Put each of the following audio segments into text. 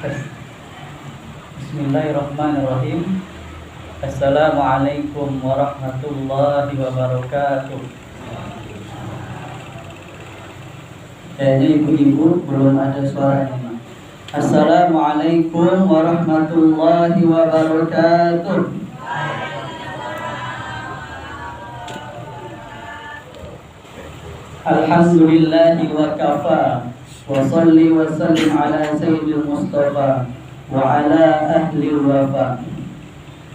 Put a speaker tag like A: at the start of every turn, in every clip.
A: Bismillahirrahmanirrahim. Assalamualaikum warahmatullahi wabarakatuh. Kayaknya ibu-ibu belum ada suaranya. Assalamualaikum warahmatullahi wabarakatuh. Alhamdulillahi wa kafa wa salli wa sallim ala sayyidil mustafa wa ala ahli wafa.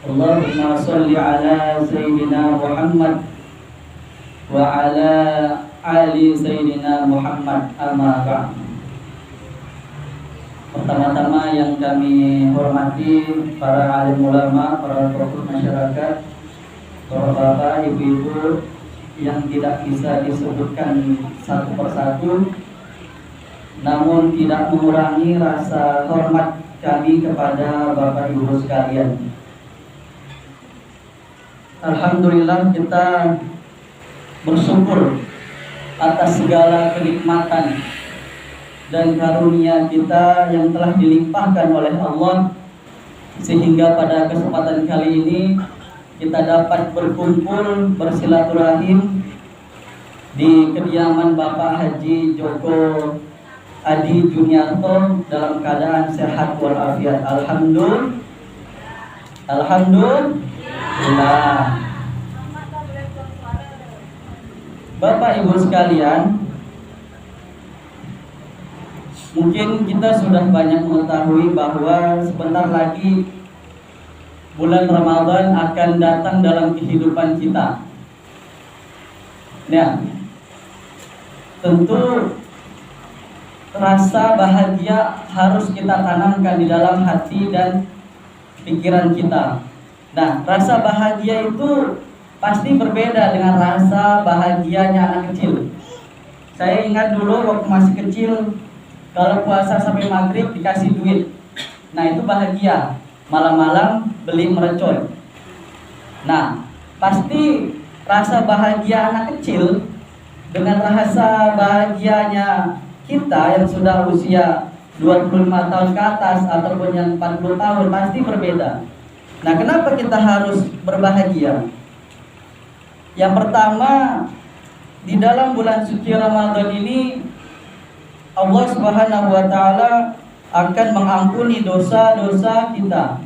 A: Allahumma salli ala sayyidina Muhammad wa ala ali sayyidina Muhammad, amma ba'd. Pertama-tama yang kami hormati para alim ulama, para tokoh masyarakat, para bapak, ibu-ibu yang tidak bisa disebutkan satu persatu, namun tidak mengurangi rasa hormat kami kepada Bapak Ibu sekalian. Alhamdulillah, kita bersyukur atas segala kenikmatan dan karunia kita yang telah dilimpahkan oleh Allah, sehingga pada kesempatan kali ini kita dapat berkumpul bersilaturahim di kediaman Bapak Haji Joko Adi Juniarto dalam keadaan sehat walafiat. Alhamdulillah. Bapak Ibu sekalian, mungkin kita sudah banyak mengetahui bahwa sebentar lagi bulan Ramadan akan datang dalam kehidupan kita. Nah, tentu rasa bahagia harus kita tanamkan di dalam hati dan pikiran kita. Nah, rasa bahagia itu pasti berbeda dengan rasa bahagianya anak kecil. Saya ingat dulu waktu masih kecil, kalau puasa sampai maghrib dikasih duit. Nah, itu bahagia. Malam-malam beli mercon. Nah, pasti rasa bahagia anak kecil dengan rasa bahagianya kita yang sudah usia 25 tahun ke atas ataupun yang 40 tahun pasti berbeda. Nah, kenapa kita harus berbahagia? Yang pertama, di dalam bulan suci Ramadan ini Allah Subhanahu wa taala akan mengampuni dosa-dosa kita.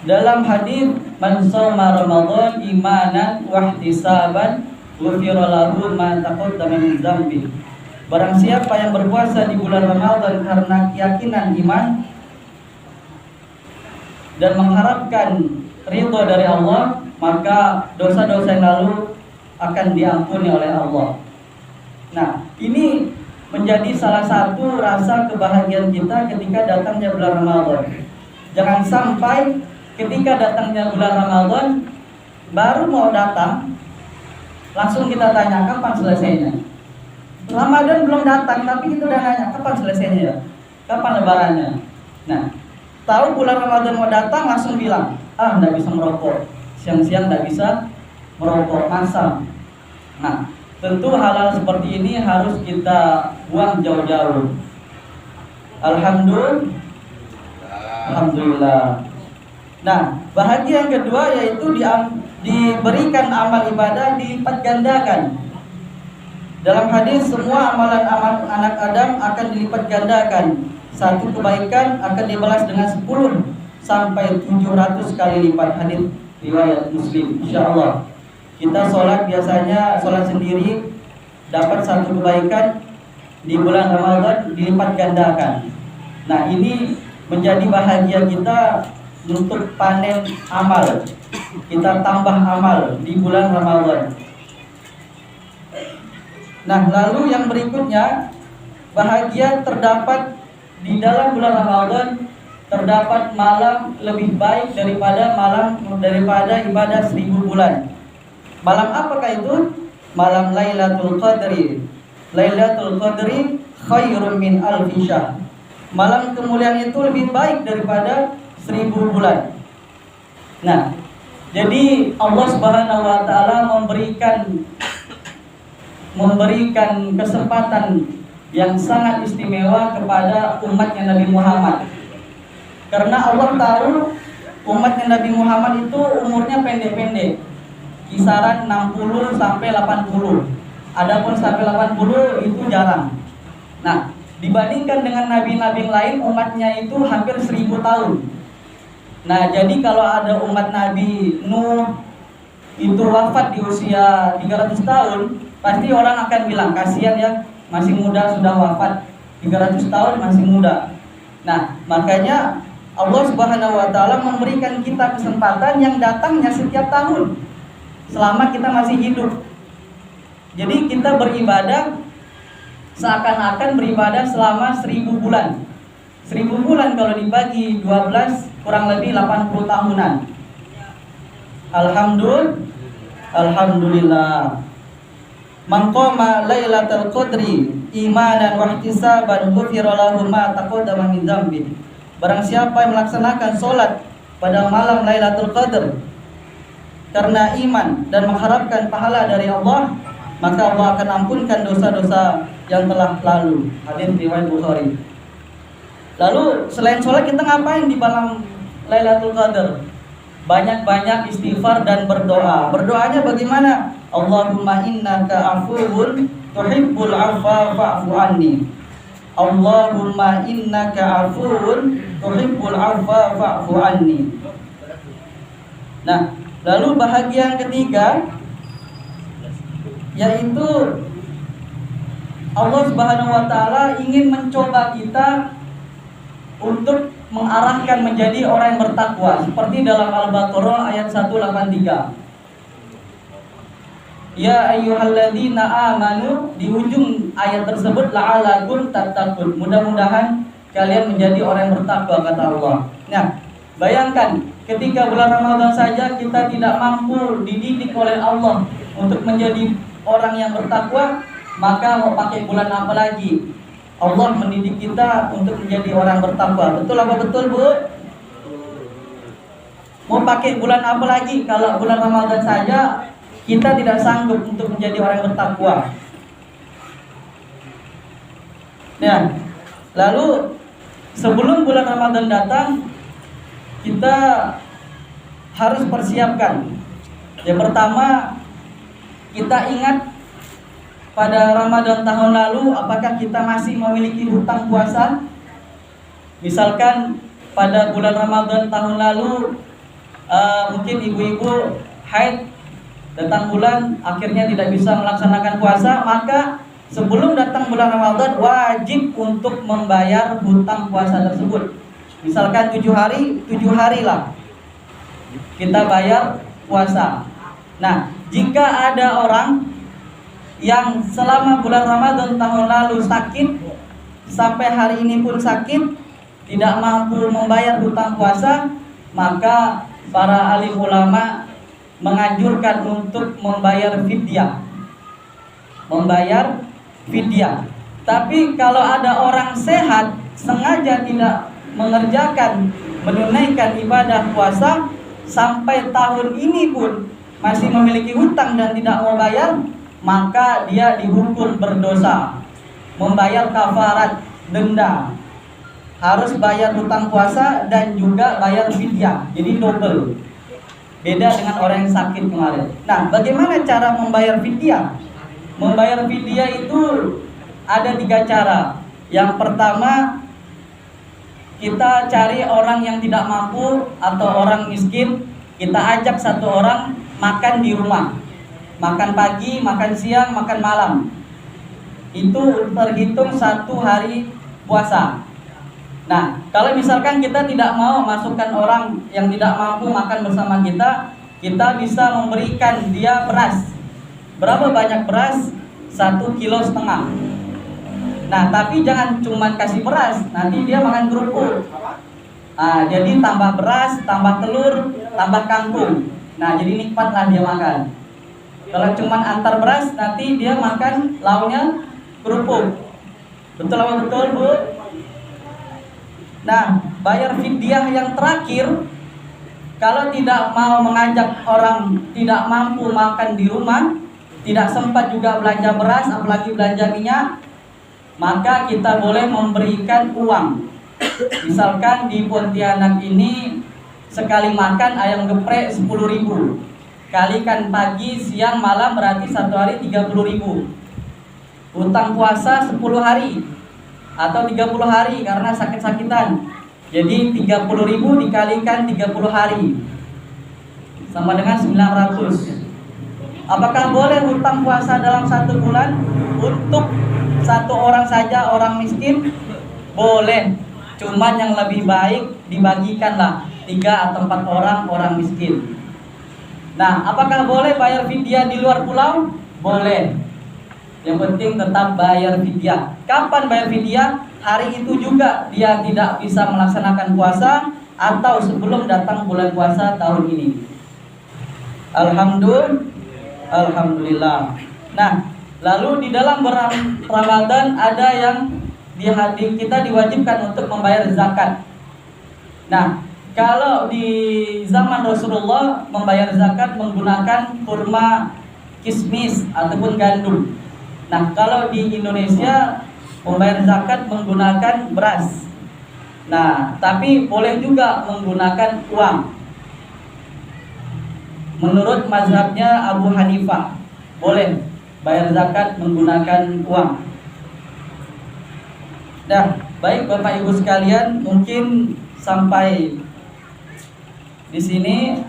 A: Dalam hadis, man shoma Ramadan imanan wa ihtisaban ghufira lahu ma taqaddama min dzambi. Barang siapa yang berpuasa di bulan Ramadan karena keyakinan iman dan mengharapkan ridho dari Allah, maka dosa-dosa yang lalu akan diampuni oleh Allah. Nah, ini menjadi salah satu rasa kebahagiaan kita ketika datangnya bulan Ramadan. Jangan sampai ketika datangnya bulan Ramadan baru mau datang langsung kita tanya kapan selesainya. Ramadan belum datang tapi kita udah nanya kapan selesainya ya, kapan lebarannya. Nah, tahu bulan Ramadan mau datang langsung bilang, nggak bisa merokok, siang-siang nggak bisa merokok, masam. Nah, tentu hal-hal seperti ini harus kita buang jauh-jauh. Alhamdulillah. Nah, bahagia yang kedua yaitu diberikan amal ibadah dilipat gandakan. Dalam hadis, semua amalan anak Adam akan dilipat gandakan. Satu kebaikan akan dibalas dengan 10 sampai 700 kali lipat. Hadis riwayat Muslim. Insyaallah kita sholat, biasanya sholat sendiri dapat satu kebaikan, di bulan Ramadan dilipat gandakan. Nah, ini menjadi bahagia kita untuk panen amal. Kita tambah amal di bulan Ramadan. Nah, lalu yang berikutnya, bahagia terdapat di dalam bulan Ramadan, terdapat malam lebih baik daripada ibadah 1000 bulan. Malam apakah itu? Malam Lailatul Qadri. Lailatul Qadri khairun min alfi syahr. Malam kemuliaan itu lebih baik daripada 1000 bulan. Nah, jadi Allah Subhanahu wa taala memberikan kesempatan yang sangat istimewa kepada umatnya Nabi Muhammad. Karena Allah tahu umatnya Nabi Muhammad itu umurnya pendek-pendek, kisaran 60 sampai 80. Adapun sampai 80 itu jarang. Nah, dibandingkan dengan nabi-nabi lain, umatnya itu hampir 1000 tahun. Nah, jadi kalau ada umat Nabi Nuh itu wafat di usia 300 tahun, pasti orang akan bilang, kasihan ya, masih muda sudah wafat, 300 tahun masih muda. Nah, makanya Allah Subhanahu wa taala memberikan kita kesempatan yang datangnya setiap tahun selama kita masih hidup. Jadi kita beribadah seakan-akan beribadah selama 1000 bulan. 1000 bulan kalau dibagi 12 kurang lebih 80 tahunan. Alhamdulillah. Man qama lailatul qadri imanan wa ihtisaban ghufira lahu ma taqaddama min dzambi. Barang siapa yang melaksanakan salat pada malam Lailatul Qadar karena iman dan mengharapkan pahala dari Allah, maka Allah akan ampunkan dosa-dosa yang telah lalu. Hadis riwayat Bukhari. Lalu selain sholat kita ngapain di malam Lailatul Qadar? Banyak-banyak istighfar dan berdoa. Berdoanya bagaimana? Allahumma innaka afuwun tuhibbul afwa fa'fu anni. Allahumma innaka afuwun tuhibbul afwa fa'fu anni. Nah, lalu bahagian ketiga yaitu Allah Subhanahu wa taala ingin mencoba kita untuk mengarahkan menjadi orang yang bertakwa, seperti dalam Al-Baqarah ayat 183. Ya ayyuhalladzina amanu, di ujung ayat tersebut la'alakum tattaqun, mudah-mudahan kalian menjadi orang yang bertakwa, kata Allah. Nah, bayangkan ketika bulan Ramadan saja kita tidak mampu dididik oleh Allah untuk menjadi orang yang bertakwa, maka mau pakai bulan apa lagi? Allah mendidik kita untuk menjadi orang bertakwa. Betul apa betul, Bu? Mau pakai bulan apa lagi kalau bulan Ramadan saja kita tidak sanggup untuk menjadi orang yang bertakwa? Nah, lalu sebelum bulan Ramadan datang, kita harus persiapkan. Yang pertama, kita ingat pada Ramadan tahun lalu, apakah kita masih memiliki hutang puasa? Misalkan pada bulan Ramadan tahun lalu, mungkin ibu-ibu haid, datang bulan akhirnya tidak bisa melaksanakan puasa, maka sebelum datang bulan Ramadan wajib untuk membayar hutang puasa tersebut. Misalkan 7 hari lah kita bayar puasa. Nah, jika ada orang yang selama bulan Ramadan tahun lalu sakit, sampai hari ini pun sakit, tidak mampu membayar hutang puasa, maka para alim ulama menganjurkan untuk membayar fidyah. Membayar fidyah. Tapi kalau ada orang sehat sengaja tidak menunaikan ibadah puasa sampai tahun ini pun masih memiliki hutang dan tidak mau bayar, maka dia dihukum berdosa, membayar kafarat, denda, harus bayar hutang puasa dan juga bayar fidyah, jadi double. Beda dengan orang yang sakit kemarin. Nah, bagaimana cara membayar fidyah? Membayar fidyah itu ada 3 cara. Yang pertama, kita cari orang yang tidak mampu atau orang miskin, kita ajak satu orang makan di rumah. Makan pagi, makan siang, makan malam. Itu terhitung 1 hari puasa. Nah, kalau misalkan kita tidak mau masukkan orang yang tidak mampu makan bersama kita, kita bisa memberikan dia beras. Berapa banyak beras? 1,5 kilo. Nah, tapi jangan cuma kasih beras, nanti dia makan kerupuk. Nah, jadi tambah beras, tambah telur, tambah kangkung. Nah, jadi nikmatlah dia makan. Kalau cuma antar beras, nanti dia makan lauknya kerupuk. Betul apa betul, Bu? Nah, bayar fidyah yang terakhir, kalau tidak mau mengajak orang tidak mampu makan di rumah, tidak sempat juga belanja beras, apalagi belanja minyak, maka kita boleh memberikan uang. Misalkan di Pontianak ini sekali makan ayam geprek 10.000, kalikan pagi, siang, malam berarti satu hari 30.000. Utang puasa 10 hari atau 30 hari karena sakit-sakitan, jadi 30.000 dikalikan 30 hari sama dengan 900. Apakah boleh hutang puasa dalam 1 bulan untuk satu orang saja, orang miskin? Boleh, cuman yang lebih baik dibagikanlah 3 atau 4 orang miskin. Nah, apakah boleh bayar fidyah di luar pulau? Boleh. Yang penting tetap bayar fidyah. Kapan bayar fidyah? Hari itu juga dia tidak bisa melaksanakan puasa atau sebelum datang bulan puasa tahun ini. Alhamdulillah. Nah, lalu di dalam Ramadan ada yang kita diwajibkan untuk membayar zakat. Nah, kalau di zaman Rasulullah membayar zakat menggunakan kurma, kismis ataupun gandum. Nah, kalau di Indonesia membayar zakat menggunakan beras. Nah, tapi boleh juga menggunakan uang. Menurut mazhabnya Abu Hanifah, boleh bayar zakat menggunakan uang. Nah, baik Bapak Ibu sekalian, mungkin sampai di sini.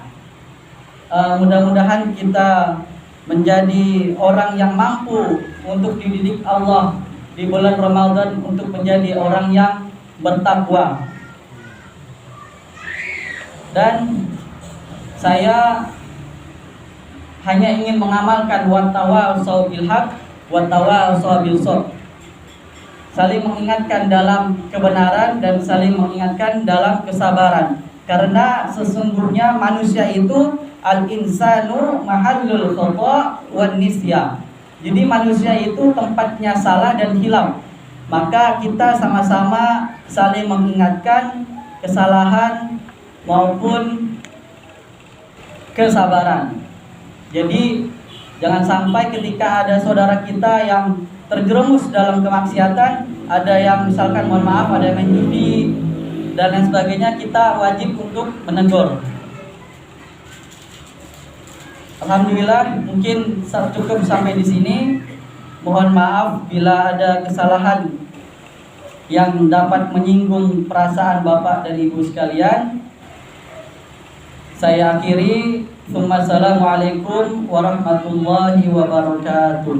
A: Mudah-mudahan kita menjadi orang yang mampu untuk dididik Allah di bulan Ramadan, untuk menjadi orang yang bertakwa. Dan saya hanya ingin mengamalkan wattawasau bil haq wattawasau bil sabr. Saling mengingatkan dalam kebenaran dan saling mengingatkan dalam kesabaran. Karena sesungguhnya manusia itu al-insanu mahallul khata' wan nisya. Jadi manusia itu tempatnya salah dan hilang. Maka kita sama-sama saling mengingatkan kesalahan maupun kesabaran. Jadi jangan sampai ketika ada saudara kita yang terjerumus dalam kemaksiatan, ada yang misalkan mohon maaf ada yang main judi dan lain sebagainya, kita wajib untuk menegur. Alhamdulillah, mungkin cukup sampai di sini. Mohon maaf bila ada kesalahan yang dapat menyinggung perasaan Bapak dan Ibu sekalian. Saya akhiri. Assalamualaikum warahmatullahi wabarakatuh.